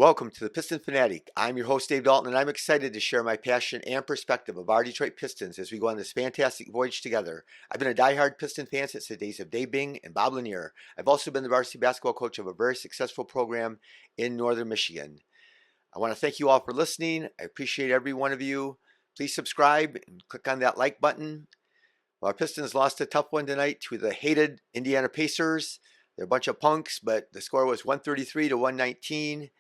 Welcome to the Piston Fanatic. I'm your host, Dave Dalton, and I'm excited to share my passion and perspective of our Detroit Pistons as we go on this fantastic voyage together. I've been a diehard Piston fan since the days of Dave Bing and Bob Lanier. I've also been the varsity basketball coach of a very successful program in northern Michigan. I want to thank you all for listening. I appreciate every one of you. Please subscribe and click on that like button. Well, our Pistons lost a tough one tonight to the hated Indiana Pacers. They're a bunch of punks, but the score was 133 to 119.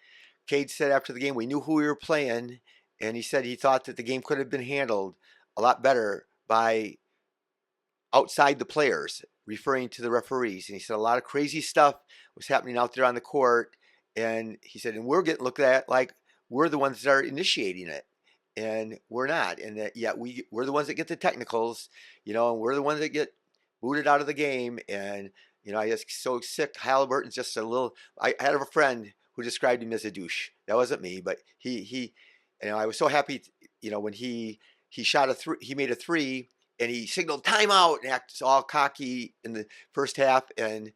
Cade said after the game, we knew who we were playing, and he said he thought that the game could have been handled a lot better by outside the players, referring to the referees. And he said a lot of crazy stuff was happening out there on the court, and he said, and we're getting looked at like we're the ones that are initiating it, and we're not. And that yet we're the ones that get the technicals, and we're the ones that get booted out of the game. And I get so sick. Halliburton's just a little. I had a friend who described him as a douche. That wasn't me, but he I was so happy, when he shot he made a three and he signaled timeout and acted all cocky in the first half, and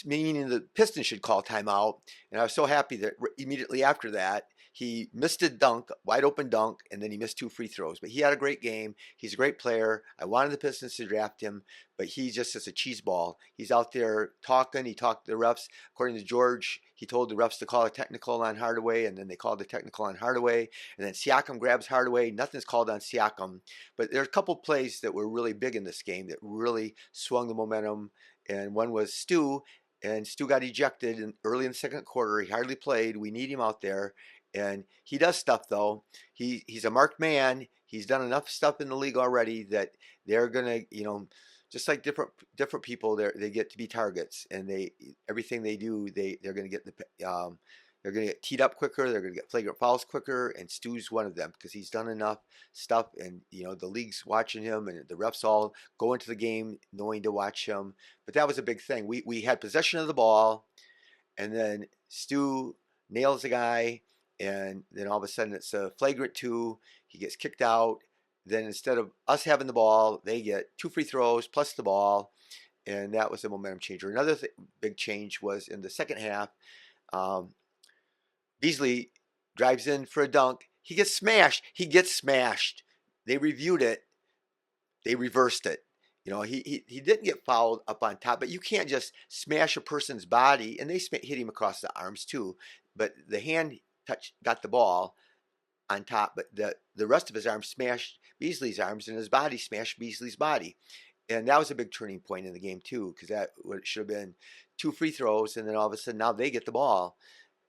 meaning the Pistons should call timeout. And I was so happy that immediately after that, he missed a dunk, wide open dunk, and then he missed two free throws. But he had a great game. He's a great player. I wanted the Pistons to draft him, but he just is a cheese ball. He's out there talking. He talked to the refs. According to George, he told the refs to call a technical on Hardaway, and then they called the technical on Hardaway. And then Siakam grabs Hardaway. Nothing's called on Siakam. But there are a couple plays that were really big in this game that really swung the momentum. And one was Stu, and Stu got ejected early in the second quarter. He hardly played. We need him out there. And he does stuff, though. He's a marked man. He's done enough stuff in the league already that they're gonna, just like different people, they get to be targets, and everything they do, they're gonna get they're gonna get teed up quicker. They're gonna get flagrant fouls quicker, and Stu's one of them because he's done enough stuff, and the league's watching him, and the refs all go into the game knowing to watch him. But that was a big thing. We had possession of the ball, and then Stu nails the guy. And then all of a sudden it's a flagrant two. He gets kicked out. Then instead of us having the ball, they get two free throws plus the ball. And that was a momentum changer. Another big change was in the second half. Beasley drives in for a dunk. He gets smashed. They reviewed it. They reversed it. He didn't get fouled up on top, but you can't just smash a person's body. And they hit him across the arms too. But the hand got the ball on top, but the rest of his arm smashed Beasley's arms, and his body smashed Beasley's body. And that was a big turning point in the game too, because that should have been two free throws, and then all of a sudden now they get the ball.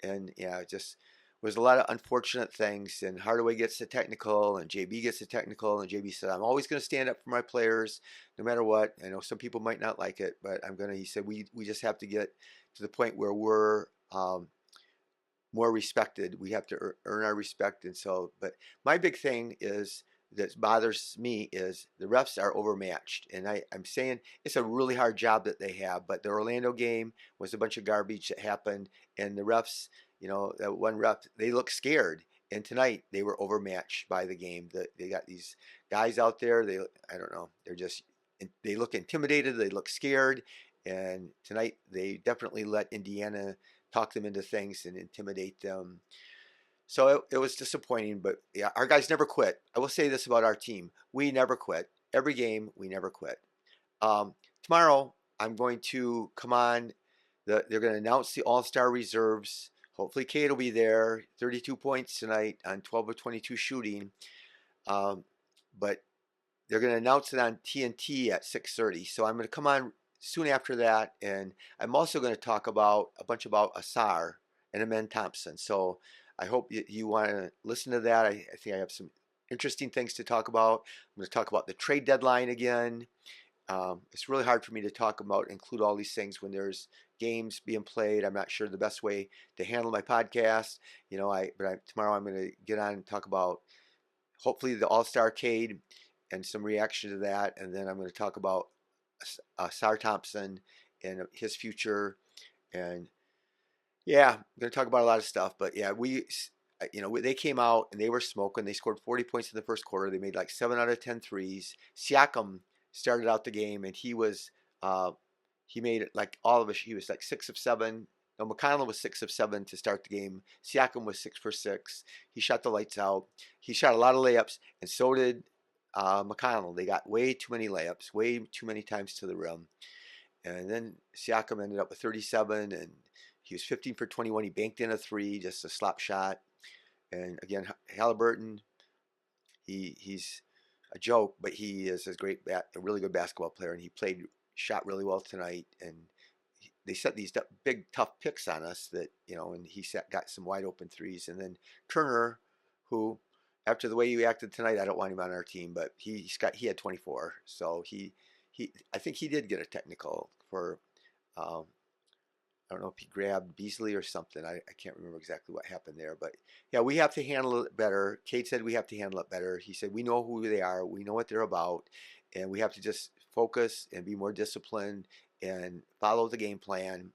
And it just was a lot of unfortunate things. And Hardaway gets the technical, and JB gets the technical, and JB said, I'm always going to stand up for my players no matter what. I know some people might not like it, but he said we just have to get to the point where we're more respected. We have to earn our respect. And so, but my big thing that bothers me is the refs are overmatched. And I'm saying it's a really hard job that they have, but the Orlando game was a bunch of garbage that happened, and the refs, that one ref, they look scared. And tonight they were overmatched by the game. They got these guys out there. I don't know. They look intimidated. They look scared. And tonight they definitely let Indiana talk them into things and intimidate them. So it was disappointing, but yeah, our guys never quit. I will say this about our team. We never quit. Every game, we never quit. Tomorrow, I'm going to come on. They're going to announce the All-Star reserves. Hopefully, Cade will be there. 32 points tonight on 12 of 22 shooting. But they're going to announce it on TNT at 6:30. So I'm going to come on soon after that, and I'm also going to talk about a bunch about Asar and Amen Thompson. So I hope you want to listen to that. I think I have some interesting things to talk about. I'm going to talk about the trade deadline again. It's really hard for me to include all these things when there's games being played. I'm not sure the best way to handle my podcast. Tomorrow I'm going to get on and talk about hopefully the All-Star Cade and some reaction to that, and then I'm going to talk about Sar Thompson and his future. And I'm going to talk about a lot of stuff. But they came out and they were smoking. They scored 40 points in the first quarter. They made like 7 out of 10 threes. Siakam started out the game, and he made it like all of us. He was like 6 of 7. McConnell was 6 of 7 to start the game. Siakam was 6 for 6. He shot the lights out. He shot a lot of layups, and so did McConnell. They got way too many layups, way too many times to the rim. And then Siakam ended up with 37, and he was 15 for 21. He banked in a three, just a slap shot. And again, Halliburton, he's a joke, but he is a really good basketball player, and he shot really well tonight. And they set these big tough picks on us and he got some wide open threes. And then Turner, who after the way he acted tonight, I don't want him on our team, but he had 24, so I think he did get a technical for um, I don't know if he grabbed Beasley or something. I can't remember exactly what happened there, but yeah, we have to handle it better. Cade said we have to handle it better. He said we know who they are, we know what they're about, and we have to just focus and be more disciplined and follow the game plan.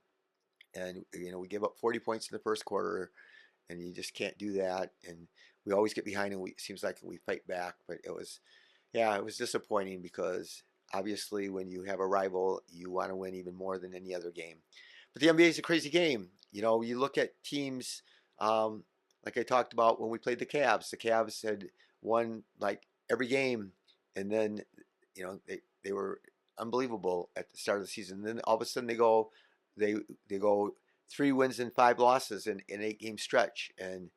And we give up 40 points in the first quarter, and you just can't do that. And we always get behind, and it seems like we fight back. But it was disappointing because obviously when you have a rival, you want to win even more than any other game. But the NBA is a crazy game. You look at teams like I talked about when we played the Cavs. The Cavs had won like every game, and then they were unbelievable at the start of the season. And then all of a sudden they go 3 wins and 5 losses in an 8-game stretch, and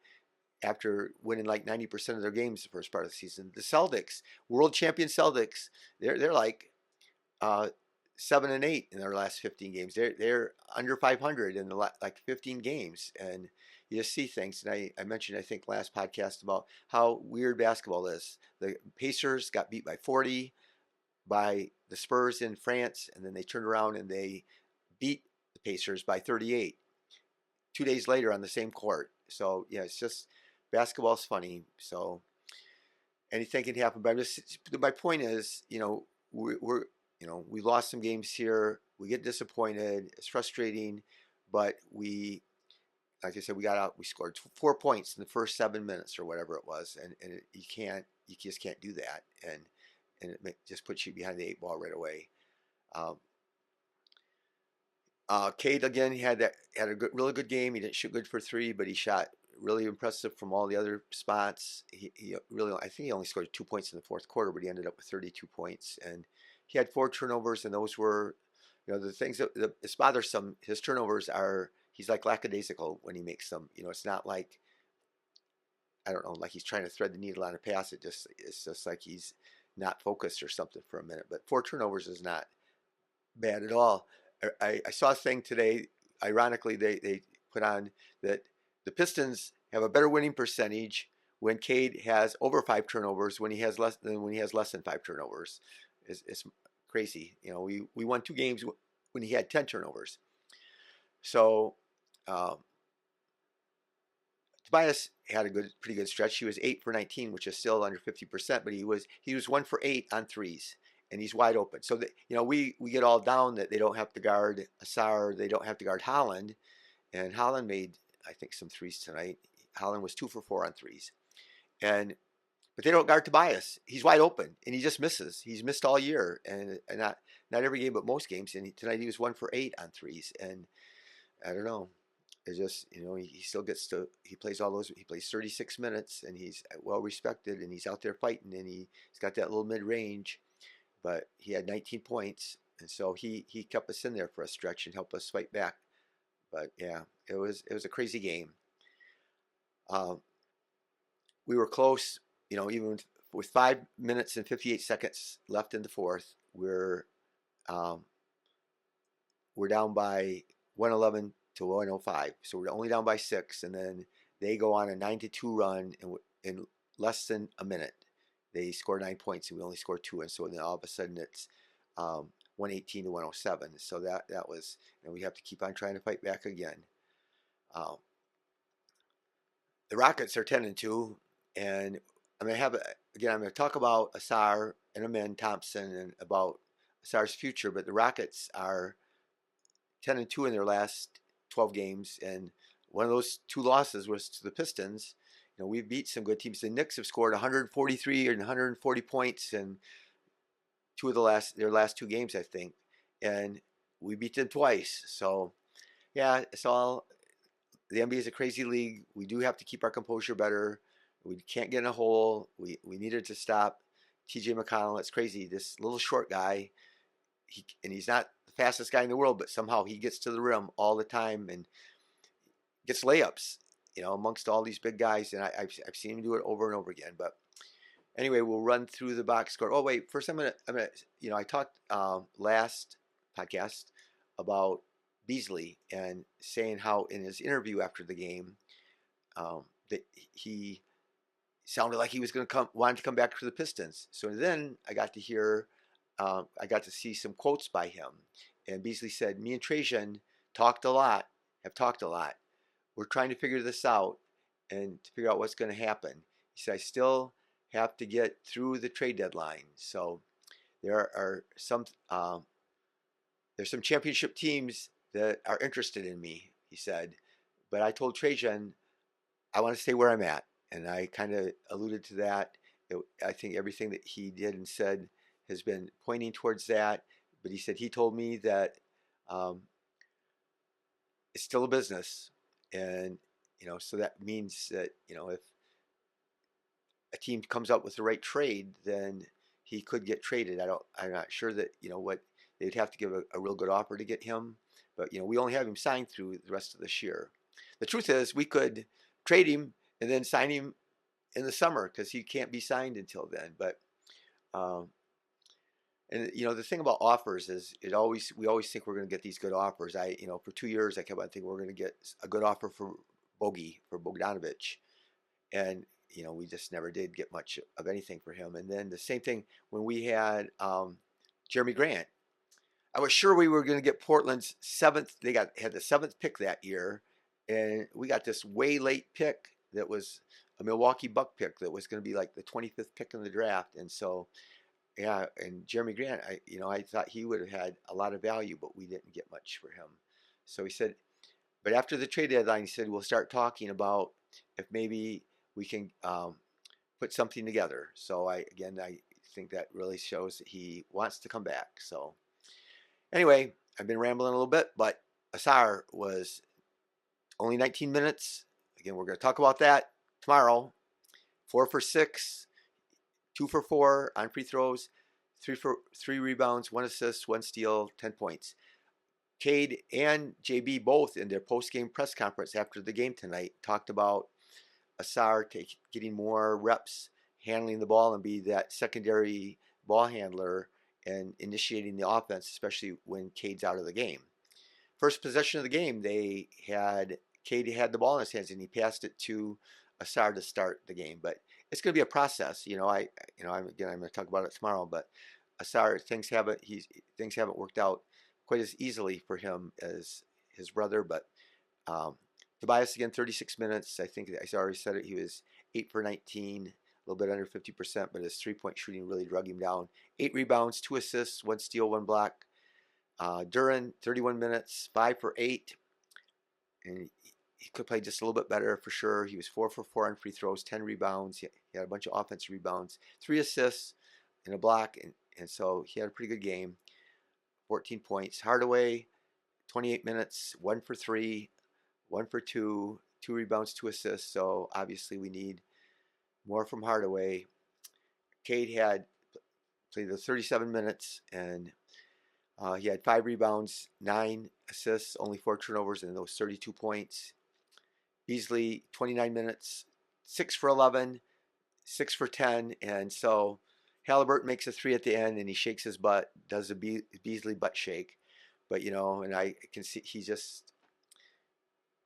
after winning like 90% of their games the first part of the season. The Celtics, world champion Celtics, they're like 7 and 8 in their last 15 games. They're under 500 in like 15 games, and you just see things. And I mentioned, I think last podcast, about how weird basketball is. The Pacers got beat by 40 by the Spurs in France, and then they turned around and they beat the Pacers by 38 2 days later on the same court. So yeah, it's just basketball's funny. So anything can happen. But my point is, we lost some games here. We get disappointed. It's frustrating, but like I said, we got out. We scored 4 points in the first 7 minutes or whatever it was, and you just can't do that, and it just puts you behind the 8 ball right away. Cade again had a really good game. He didn't shoot good for 3, but he shot really impressive from all the other spots. He really, I think he only scored 2 points in the fourth quarter, but he ended up with 32 points, and he had 4 turnovers, and those were, the things that it's bothersome. His turnovers he's like lackadaisical when he makes them. It's not like, I don't know, like he's trying to thread the needle on a pass. It's just like he's not focused or something for a minute. But 4 turnovers is not bad at all. I saw a thing today. Ironically, they put on that the Pistons have a better winning percentage when Cade has over 5 turnovers when he has less than 5 turnovers. It's crazy. We won 2 games when he had 10 turnovers. So Tobias had a pretty good stretch. He was 8 for 19, which is still under 50%, but he was 1 for 8 on threes, and he's wide open. So we get all down that they don't have to guard Asar, they don't have to guard Holland, and Holland made, I think, some threes tonight. Holland was 2 for 4 on threes, but they don't guard Tobias. He's wide open, and he just misses. He's missed all year, and not every game, but most games. And tonight he was 1 for 8 on threes, and I don't know. It's just, he still gets to, he plays 36 minutes, and he's well respected, and he's out there fighting, and he's got that little mid range, but he had 19 points, and so he kept us in there for a stretch and helped us fight back. But yeah, it was a crazy game. We were close, even with 5 minutes and 58 seconds left in the fourth. We're down by 111 to 105, so we're only down by 6, and then they go on a 9-2 run in less than a minute. They score 9 points, and we only score 2, and so then all of a sudden it's 118 to 107. So that was, and we have to keep on trying to fight back again. The Rockets are 10-2, and I'm going to talk about Asar and Amen Thompson and about Asar's future, but the Rockets are 10-2 in their last 12 games, and one of those 2 losses was to the Pistons. We've beat some good teams. The Knicks have scored 143 and 140 points in their last 2 games, I think, and we beat them twice. So Yeah, it's all the NBA is a crazy league. We do have to keep our composure better. We can't get in a hole. We needed to stop TJ McConnell. It's crazy. This little short guy, he's not the fastest guy in the world, but somehow he gets to the rim all the time and gets layups, amongst all these big guys. And I've seen him do it over and over again. But anyway, we'll run through the box score. Oh wait, first I'm gonna I talked last podcast about Beasley and saying how in his interview after the game that he sounded like he was going to wanted to come back to the Pistons. So then I got to see some quotes by him, and Beasley said, "Me and Trajan talked a lot, have talked a lot. We're trying to figure this out and to figure out what's going to happen." He said, "I still have to get through the trade deadline, so there are some there's some championship teams that are interested in me." He said, "But I told Trajan I want to stay where I'm at." And I kind of alluded to that. I think everything that he did and said has been pointing towards that. But he said he told me that um, it's still a business, and so that means that if a team comes up with the right trade, then he could get traded. I'm not sure that what they'd have to give a real good offer to get him. But we only have him signed through the rest of this year. The truth is, we could trade him and then sign him in the summer because he can't be signed until then. But um, and the thing about offers is we always think we're going to get these good offers. For 2 years I kept on thinking we're going to get a good offer for Bogdanovich, and we just never did get much of anything for him. And then the same thing when we had Jeremy Grant. I was sure we were going to get Portland's seventh. They had the seventh pick that year, and we got this way late pick that was a Milwaukee Buck pick that was going to be like the 25th pick in the draft. And so, yeah, and Jeremy Grant, I thought he would have had a lot of value, but we didn't get much for him. So he said, but after the trade deadline, he said we'll start talking about if maybe we can put something together. So I think that really shows that he wants to come back. So. Anyway, I've been rambling a little bit, but Asar was only 19 minutes. Again, we're going to talk about that tomorrow. 4 for 6, 2 for 4 on free throws, 3 rebounds, 1 assist, 1 steal, 10 points. Cade and JB both in their post-game press conference after the game tonight talked about Asar getting more reps handling the ball and be that secondary ball handler and initiating the offense, especially when Cade's out of the game. First possession of the game, Cade had the ball in his hands and he passed it to Asar to start the game. But it's going to be a process. I'm going to talk about it tomorrow. But Asar, things haven't worked out quite as easily for him as his brother. But Tobias again, 36 minutes. I think I already said it. He was 8 for 19, a little bit under 50%, but his three-point shooting really drug him down. 8 rebounds, 2 assists, 1 steal, 1 block. Duran, 31 minutes, 5 for 8. And he could play just a little bit better for sure. He was 4 for 4 on free throws, 10 rebounds. He had a bunch of offensive rebounds, 3 assists, and a block. And so he had a pretty good game, 14 points. Hardaway, 28 minutes, 1 for 3, 1 for 2, 2 rebounds, 2 assists. So obviously we need more from Hardaway. Cade played the 37 minutes and he had 5 rebounds, 9 assists, only 4 turnovers, and those 32 points. Beasley, 29 minutes, 6 for 11, 6 for 10, and so Halliburton makes a 3 at the end, and he shakes his butt, does a Beasley butt shake. But and I can see he just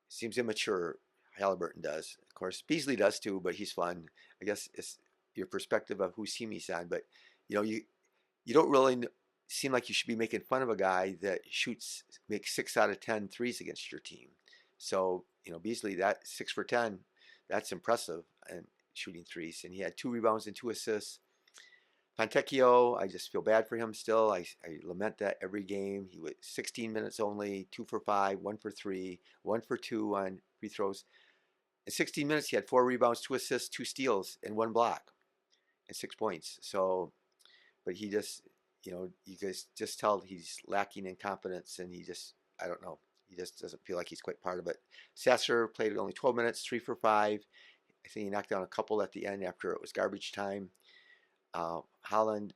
seems immature. Halliburton does, of course. Beasley does too, but he's fun. I guess it's your perspective of whose team he's on, but you don't really seem like you should be making fun of a guy that makes 6 out of 10 threes against your team. So Beasley, that 6 for 10, that's impressive and shooting threes, and he had 2 rebounds and 2 assists. Fontecchio, I just feel bad for him still. I lament that every game. He was 16 minutes only, 2 for 5, 1 for 3, 1 for 2 on free throws. In 16 minutes, he had 4 rebounds, 2 assists, 2 steals, and 1 block, and 6 points. So, but he just, you guys just tell he's lacking in confidence, and I don't know. he just doesn't feel like he's quite part of it. Sasser played only 12 minutes, 3 for 5. I think he knocked down a couple at the end after it was garbage time. Holland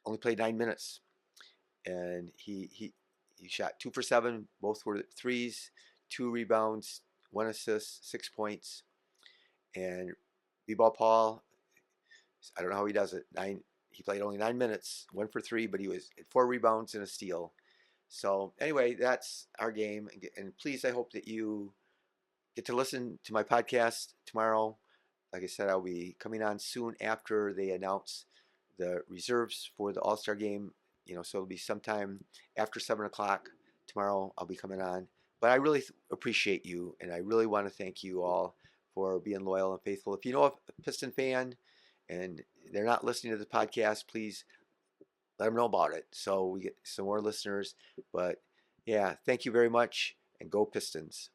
only played 9 minutes, and he shot 2 for 7. Both were threes, 2 rebounds, 1 assist, 6 points. And B-ball Paul, I don't know how he does it. He played only 9 minutes, 1 for 3, but he was 4 rebounds and a steal. So anyway, that's our game. And please, I hope that you get to listen to my podcast tomorrow. Like I said, I'll be coming on soon after they announce the reserves for the All-Star game. So it'll be sometime after 7 o'clock tomorrow. I'll be coming on. But I really appreciate you, and I really want to thank you all for being loyal and faithful. If you know a Piston fan and they're not listening to the podcast, please let them know about it so we get some more listeners. But yeah, thank you very much, and go Pistons.